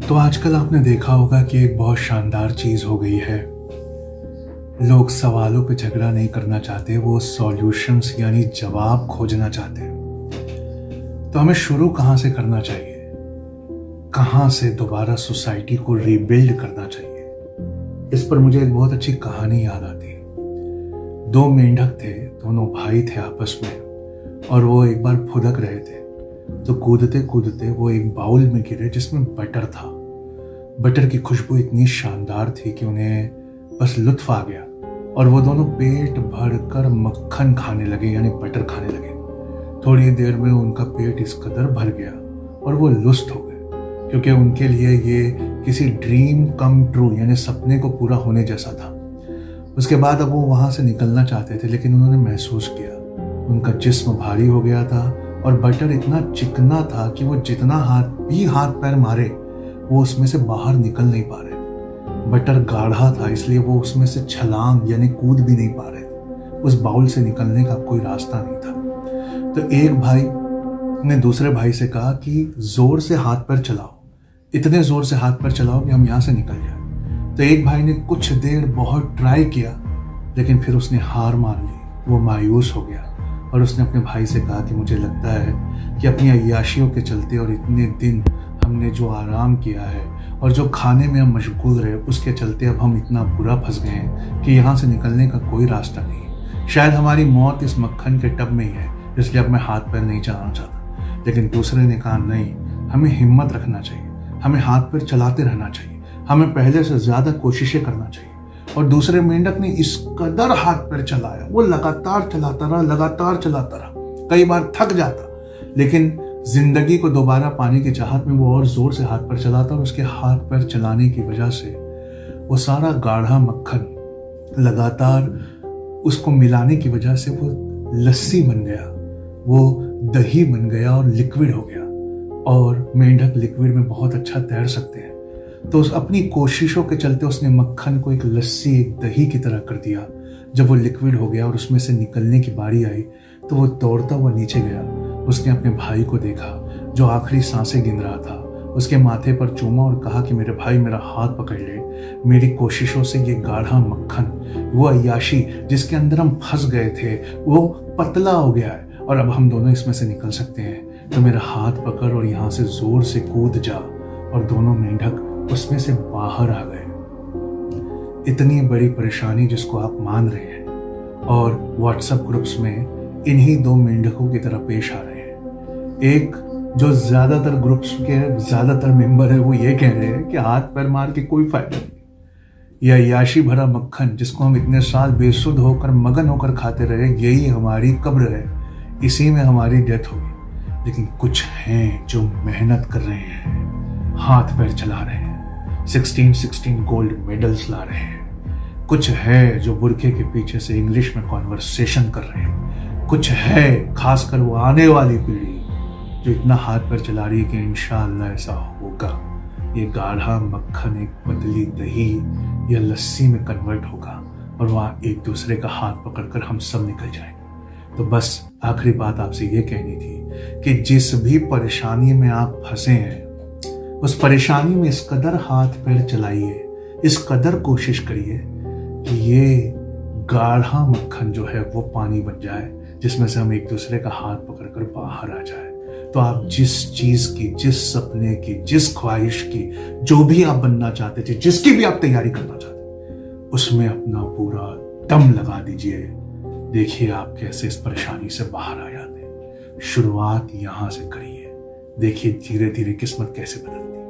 तो आजकल आपने देखा होगा कि एक बहुत शानदार चीज़ हो गई है। लोग सवालों पे झगड़ा नहीं करना चाहते, वो सॉल्यूशंस यानी जवाब खोजना चाहते हैं। तो हमें शुरू कहाँ से करना चाहिए? कहाँ से दोबारा सोसाइटी को रीबिल्ड करना चाहिए? इस पर मुझे एक बहुत अच्छी कहानी याद आती है। दो मेंढक थे, दोनों भाई थे आपस में, और वो एक बार फुदक रहे थे। तो कूदते कूदते वो एक बाउल में गिरे जिसमें बटर था। बटर की खुशबू इतनी शानदार थी कि उन्हें बस लुत्फ आ गया और वो दोनों पेट भर कर मक्खन खाने लगे, यानी बटर खाने लगे। थोड़ी देर में उनका पेट इस कदर भर गया और वो लुष्ट हो गए, क्योंकि उनके लिए ये किसी ड्रीम कम ट्रू यानी सपने को पूरा होने जैसा था। उसके बाद अब वो वहाँ से निकलना चाहते थे, लेकिन उन्होंने महसूस किया उनका जिस्म भारी हो गया था और बटर इतना चिकना था कि वो जितना हाथ पैर मारे वो उसमें से बाहर निकल नहीं पा रहे थे। बटर गाढ़ा था, इसलिए वो उसमें से छलांग यानी कूद भी नहीं पा रहे थे। उस बाउल से निकलने का कोई रास्ता नहीं था। तो एक भाई ने दूसरे भाई से कहा कि जोर से हाथ पैर चलाओ, इतने जोर से हाथ पैर चलाओ कि हम यहाँ से निकल जाए। तो एक भाई ने कुछ देर बहुत ट्राई किया, लेकिन फिर उसने हार मान ली। वो मायूस हो गया और उसने अपने भाई से कहा कि मुझे लगता है कि अपनी अय्याशियों के चलते और इतने दिन हमने जो आराम किया है और जो खाने में हम मशगूल रहे, उसके चलते अब हम इतना बुरा फंस गए हैं कि यहाँ से निकलने का कोई रास्ता नहीं। शायद हमारी मौत इस मक्खन के टब में ही है, इसलिए अब मैं हाथ पैर नहीं चलाना चाहता। लेकिन दूसरे ने कहा नहीं, हमें हिम्मत रखना चाहिए, हमें हाथ पैर चलाते रहना चाहिए, हमें पहले से ज़्यादा कोशिशें करना चाहिए। और दूसरे मेंढक ने इस कदर हाथ पैर चलाया, वो लगातार चलाता रहा। कई बार थक जाता, लेकिन जिंदगी को दोबारा पाने की चाहत में वो और जोर से हाथ पैर चलाता, और उसके हाथ पैर चलाने की वजह से वो सारा गाढ़ा मक्खन लगातार उसको मिलाने की वजह से वो लस्सी बन गया, वो दही बन गया और लिक्विड हो गया। और मेंढक लिक्विड में बहुत अच्छा तैर सकते हैं, तो उस अपनी कोशिशों के चलते उसने मक्खन को एक लस्सी, एक दही की तरह कर दिया। जब वो लिक्विड हो गया और उसमें से निकलने की बारी आई, तो वो दौड़ता हुआ नीचे गया। उसने अपने भाई को देखा जो आखिरी सांसें गिन रहा था, उसके माथे पर चूमा और कहा कि मेरे भाई, मेरा हाथ पकड़ ले। मेरी कोशिशों से ये गाढ़ा मक्खन, वो अय्याशी जिसके अंदर हम फंस गए थे, वो पतला हो गया है और अब हम दोनों इसमें से निकल सकते हैं। तो मेरा हाथ पकड़ और यहाँ से जोर से कूद जा। और दोनों मेंढक उसमें से बाहर आ गए। इतनी बड़ी परेशानी जिसको आप मान रहे हैं और व्हाट्सएप ग्रुप्स में इन्हीं दो मेंढकों की तरह पेश आ रहे हैं। एक जो ज्यादातर ग्रुप्स के ज्यादातर मेंबर है वो ये कह रहे हैं कि हाथ पैर मार के कोई फायदा नहीं। यह अय्याशी भरा मक्खन जिसको हम इतने साल बेसुध होकर मगन होकर खाते रहे, यही हमारी कब्र है, इसी में हमारी डेथ होगी। लेकिन कुछ हैं जो मेहनत कर रहे हैं, हाथ पैर चला रहे हैं, 16 गोल्ड मेडल्स ला रहे हैं। कुछ है जो बुरखे के पीछे से इंग्लिश में कॉन्वर्सेशन कर रहे हैं। कुछ है खासकर वो आने वाली पीढ़ी जो इतना हाथ पैर चला रही है कि इंशाअल्लाह ऐसा होगा। ये गाढ़ा मक्खन एक पतली दही या लस्सी में कन्वर्ट होगा और वहाँ एक दूसरे का हाथ पकड़कर हम सब निकल जाएंगे। तो बस आखिरी बात आपसे ये कहनी थी कि जिस भी परेशानी में आप फंसे हैं, उस परेशानी में इस कदर हाथ पैर चलाइए, इस कदर कोशिश करिए कि ये गाढ़ा मक्खन जो है वो पानी बन जाए, जिसमें से हम एक दूसरे का हाथ पकड़कर बाहर आ जाए। तो आप जिस चीज की, जिस सपने की, जिस ख्वाहिश की, जो भी आप बनना चाहते थे, जिसकी भी आप तैयारी करना चाहते, उसमें अपना पूरा दम लगा दीजिए। देखिए आप कैसे इस परेशानी से बाहर आ जाते हैं। शुरुआत यहां से करिए, देखिए धीरे धीरे किस्मत कैसे बदलती है।